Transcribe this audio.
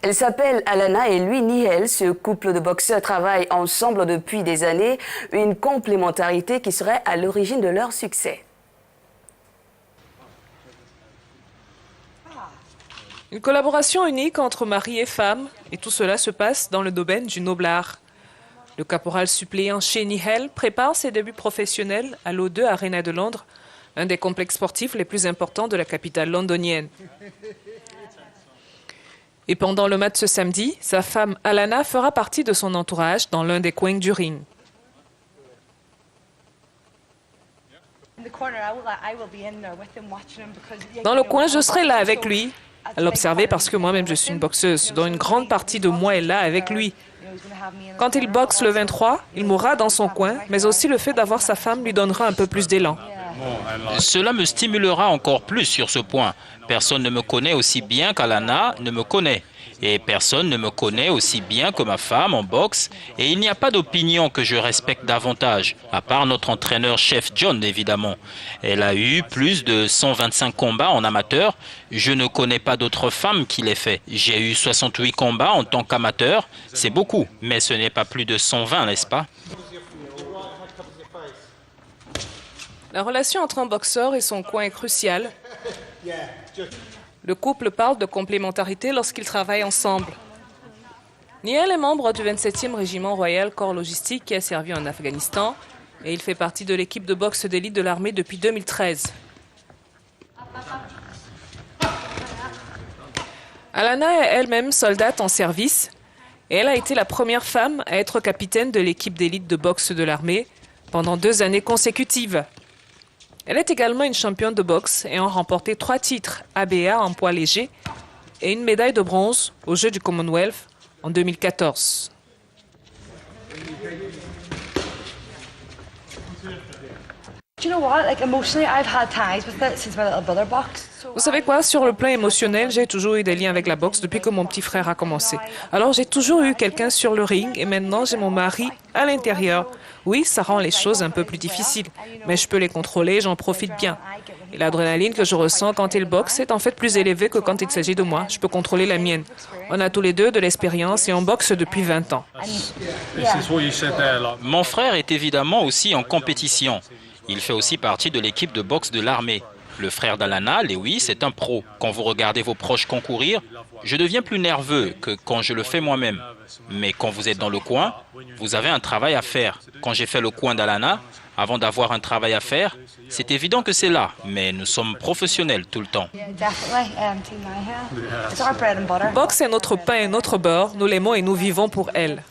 Elle s'appelle Alana et lui Nihel. Ce couple de boxeurs travaille ensemble depuis des années, une complémentarité qui serait à l'origine de leur succès. Une collaboration unique entre mari et femme, et tout cela se passe dans le domaine du noble art. Le caporal suppléant chez Nihel prépare ses débuts professionnels à l'O2 Arena de Londres, un des complexes sportifs les plus importants de la capitale londonienne. Et pendant le match ce samedi, sa femme Alana fera partie de son entourage dans l'un des coins du ring. Dans le coin, je serai là avec lui, à l'observer parce que moi-même je suis une boxeuse, dont une grande partie de moi est là avec lui. Quand il boxe le 23, il mourra dans son coin, mais aussi le fait d'avoir sa femme lui donnera un peu plus d'élan. Cela me stimulera encore plus sur ce point. Personne ne me connaît aussi bien qu'Alana ne me connaît. Et personne ne me connaît aussi bien que ma femme en boxe. Et il n'y a pas d'opinion que je respecte davantage, à part notre entraîneur-chef John, évidemment. Elle a eu plus de 125 combats en amateur. Je ne connais pas d'autres femmes qui l'aient fait. J'ai eu 68 combats en tant qu'amateur. C'est beaucoup, mais ce n'est pas plus de 120, n'est-ce pas? La relation entre un boxeur et son coin est cruciale. Le couple parle de complémentarité lorsqu'ils travaillent ensemble. Nihel est membre du 27e régiment royal corps logistique qui a servi en Afghanistan et il fait partie de l'équipe de boxe d'élite de l'armée depuis 2013. Alana est elle-même soldate en service et elle a été la première femme à être capitaine de l'équipe d'élite de boxe de l'armée pendant 2 années consécutives. Elle est également une championne de boxe ayant remporté 3 titres ABA en poids léger et une médaille de bronze aux Jeux du Commonwealth en 2014. Vous savez quoi, sur le plan émotionnel, j'ai toujours eu des liens avec la boxe depuis que mon petit frère a commencé. Alors j'ai toujours eu quelqu'un sur le ring et maintenant j'ai mon mari à l'intérieur. Oui, ça rend les choses un peu plus difficiles, mais je peux les contrôler, j'en profite bien. Et l'adrénaline que je ressens quand il boxe est en fait plus élevée que quand il s'agit de moi. Je peux contrôler la mienne. On a tous les deux de l'expérience et on boxe depuis 20 ans. Mon frère est évidemment aussi en compétition. Il fait aussi partie de l'équipe de boxe de l'armée. Le frère d'Alana, Lewis, est un pro. Quand vous regardez vos proches concourir, je deviens plus nerveux que quand je le fais moi-même. Mais quand vous êtes dans le coin, vous avez un travail à faire. Quand j'ai fait le coin d'Alana, avant d'avoir un travail à faire, c'est évident que c'est là. Mais nous sommes professionnels tout le temps. Boxe est notre pain et notre beurre, nous l'aimons et nous vivons pour elle.